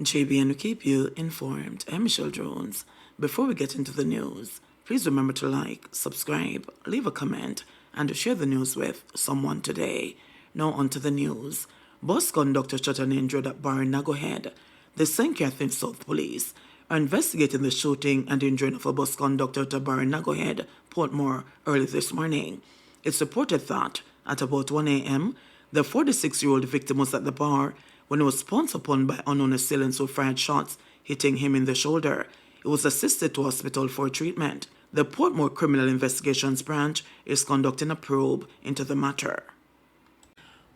JBNN will keep you informed. I'm Michelle Jones. Before we get into the news, please remember to like, subscribe, leave a comment, and to share the news with someone today. Now on to the news. Bus conductor shot and injured at bar in Nagohead. The St. Catherine South Police are investigating the shooting and injuring of a bus conductor at a bar in Nagohead, Portmore, early this morning. It's reported that, at about 1 a.m., the 46-year-old victim was at the bar when he was pounced upon by unknown assailants who fired shots, hitting him in the shoulder. He was assisted to hospital for treatment. The Portmore Criminal Investigations Branch is conducting a probe into the matter.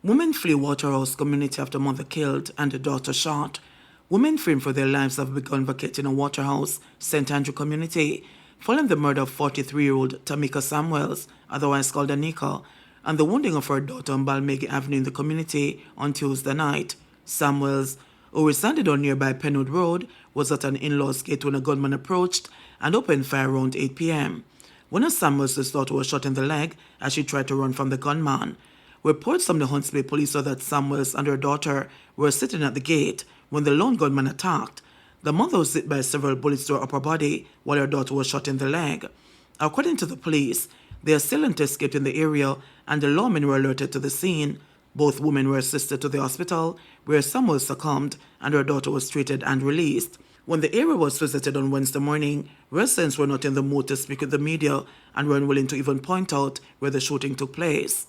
Women flee Waterhouse community after mother killed and the daughter shot. Women fleeing for their lives have begun vacating a Waterhouse, St. Andrew community, following the murder of 43-year-old Tamika Samuels, otherwise called Anika, and the wounding of her daughter on Balmegi Avenue in the community on Tuesday night. Samuels, who resided on nearby Penwood Road, was at an in-law's gate when a gunman approached and opened fire around 8 p.m. One of Samuels' daughter was shot in the leg as she tried to run from the gunman. Reports from the Hunts Bay police are that Samuels and her daughter were sitting at the gate when the lone gunman attacked. The mother was hit by several bullets to her upper body while her daughter was shot in the leg. According to the police, the assailant escaped in the area and the lawmen were alerted to the scene. Both women were assisted to the hospital, where Samuel succumbed and her daughter was treated and released. When the area was visited on Wednesday morning, residents were not in the mood to speak with the media and were unwilling to even point out where the shooting took place.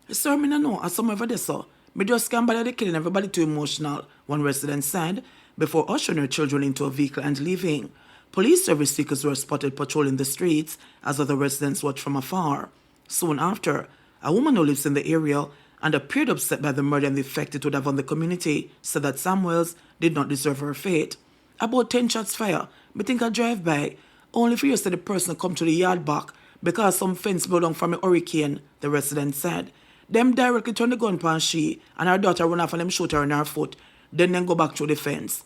Sir, I know, as some over there, sir. Me just can't bother the killing, everybody too emotional, one resident said, before ushering her children into a vehicle and leaving. Police service seekers were spotted patrolling the streets as other residents watched from afar. Soon after, a woman who lives in the area and appeared upset by the murder and the effect it would have on the community said that Samuels did not deserve her fate. About 10 shots fire, me think I drive by, only for you to the person come to the yard back because some fence blew down from a hurricane, the resident said. Them directly turn the gun upon she and her daughter run off and them shoot her in her foot, then go back through the fence.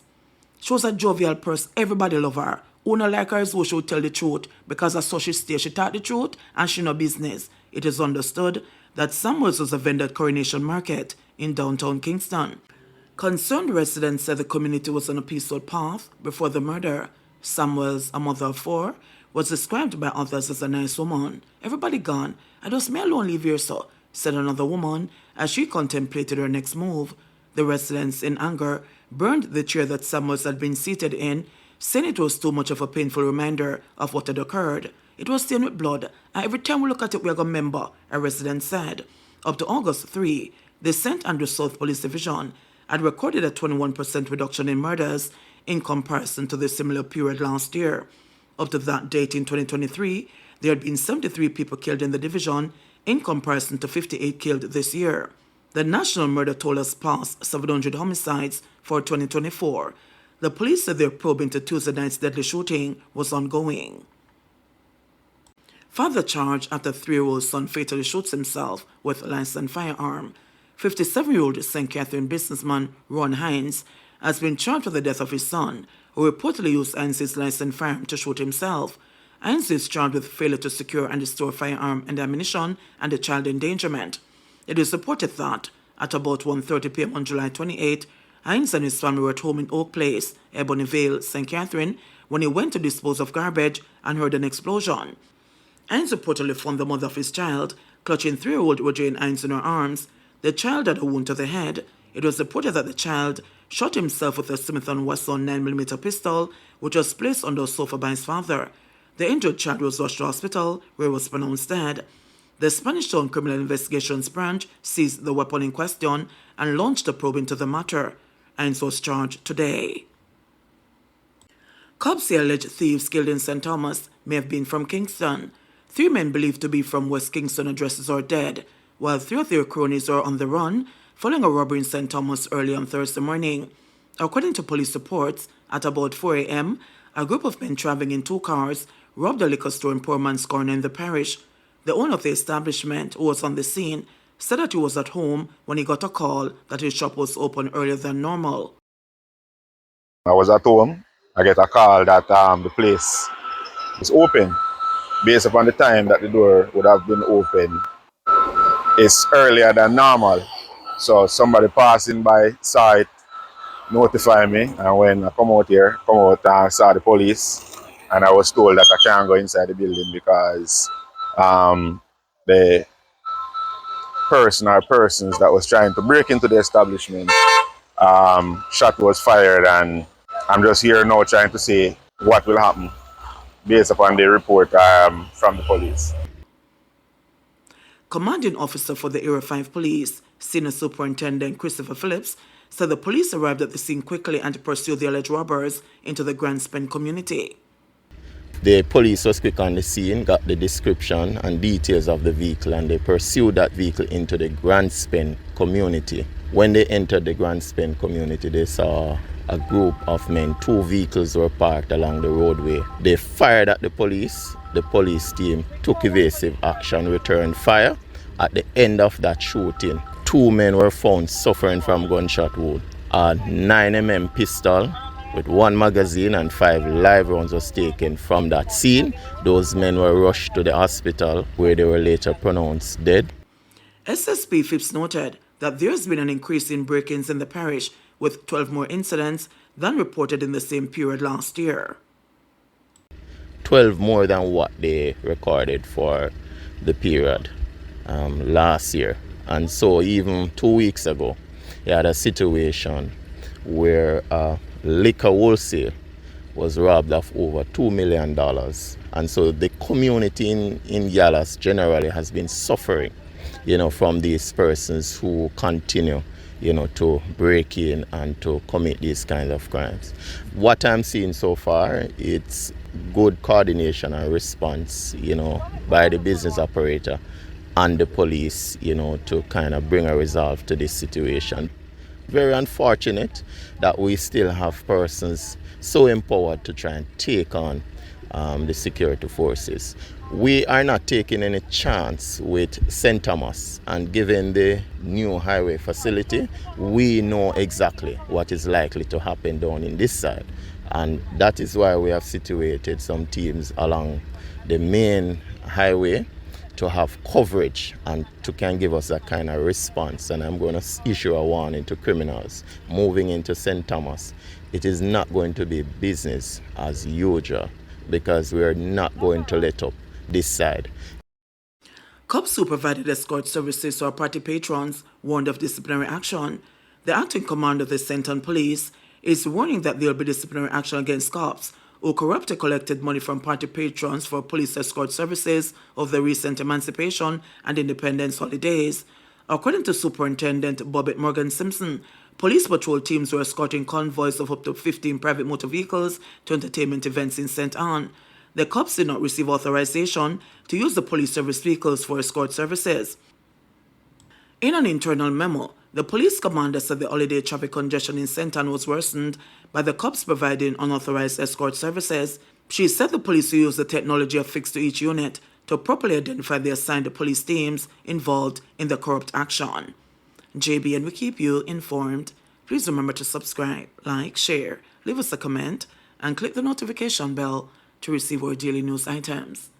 She was a jovial person, everybody love her. Who not like her is who she would tell the truth because that's how she stay. She talk the truth and she no business. It is understood that Samuels was a vendor at Coronation Market in downtown Kingston. Concerned residents said the community was on a peaceful path before the murder. Samuels, a mother of 4, was described by others as a nice woman. Everybody gone. I just may alone leave here, sir, said another woman as she contemplated her next move. The residents, in anger, burned the chair that Samuels had been seated in, saying it was too much of a painful reminder of what had occurred. It was stained with blood, and every time we look at it, we are going to remember, a resident said. Up to August 3, the St. Andrew South Police Division had recorded a 21% reduction in murders in comparison to the similar period last year. Up to that date in 2023, there had been 73 people killed in the division in comparison to 58 killed this year. The national murder toll has passed 700 homicides for 2024. The police said their probe into Tuesday night's deadly shooting was ongoing. Father charged after 3-year-old son fatally shoots himself with a licensed firearm. 57-year-old St. Catherine businessman Ron Hines has been charged with the death of his son, who reportedly used Hines' licensed firearm to shoot himself. Hines is charged with failure to secure and store firearm and ammunition and a child endangerment. It is reported that, at about 1:30 p.m. on July 28, Hines and his family were at home in Oak Place, Ebony Vale, St. Catherine, when he went to dispose of garbage and heard an explosion. Hines reportedly found the mother of his child, clutching 3-year-old Regine Hines in her arms. The child had a wound to the head. It was reported that the child shot himself with a Smith & Wesson 9mm pistol, which was placed on the sofa by his father. The injured child was rushed to hospital, where he was pronounced dead. The Spanish Town Criminal Investigations Branch seized the weapon in question and launched a probe into the matter. Hines was charged today. Cops say alleged thieves killed in St. Thomas may have been from Kingston. 3 men believed to be from West Kingston addresses are dead, while 3 of their cronies are on the run following a robbery in St. Thomas early on Thursday morning. According to police reports, at about 4 a.m., a group of men traveling in 2 cars robbed a liquor store in Poor Man's Corner in the parish. The owner of the establishment, who was on the scene, said that he was at home when he got a call that his shop was open earlier than normal. I was at home. I get a call that the place is open. Based upon the time that the door would have been open, it's earlier than normal. So somebody passing by saw it notify me. And when I come out here, come out and saw the police, and I was told that I can't go inside the building because the person or persons that was trying to break into the establishment, shot was fired, and I'm just here now trying to see what will happen based upon the report from the police. Commanding officer for the Area 5 Police, Senior Superintendent Christopher Phillips, said the police arrived at the scene quickly and pursued the alleged robbers into the Grand Spend community. The police was quick on the scene, got the description and details of the vehicle, and they pursued that vehicle into the Grand Spend community. When they entered the Grand Spend community, they saw a group of men. 2 vehicles were parked along the roadway. They fired at the police. The police team took evasive action, returned fire. At the end of that shooting, 2 men were found suffering from gunshot wound. A 9mm pistol with 1 magazine and 5 live rounds was taken from that scene. Those men were rushed to the hospital where they were later pronounced dead. SSP Phipps noted that there has been an increase in break-ins in the parish, with 12 more incidents than reported in the same period last year. 12 more than what they recorded for the period last year. And so even 2 weeks ago, you had a situation where liquor wholesale was robbed of over $2 million. And so the community in Dallas generally has been suffering, from these persons who continue, to break in and to commit these kinds of crimes. What I'm seeing so far, it's good coordination and response, by the business operator and the police, to kind of bring a resolve to this situation. Very unfortunate that we still have persons so empowered to try and take on the security forces. We are not taking any chance with St. Thomas, and given the new highway facility, we know exactly what is likely to happen down in this side. And that is why we have situated some teams along the main highway to have coverage and to can give us that kind of response. And I'm going to issue a warning to criminals moving into St. Thomas. It is not going to be business as usual, because we are not going to let up this side. Cops who provided escort services to our party patrons warned of disciplinary action. The acting commander of the Centon Police is warning that there will be disciplinary action against cops who corruptly collected money from party patrons for police escort services of the recent Emancipation and Independence holidays. According to Superintendent Bobbitt Morgan Simpson, police patrol teams were escorting convoys of up to 15 private motor vehicles to entertainment events in St. Anne. The cops did not receive authorization to use the police service vehicles for escort services. In an internal memo, the police commander said the holiday traffic congestion in St. Anne was worsened by the cops providing unauthorized escort services. She said the police will use the technology affixed to each unit to properly identify the assigned police teams involved in the corrupt action. JBNN will keep you informed. Please remember to subscribe, like, share, leave us a comment, and click the notification bell to receive our daily news items.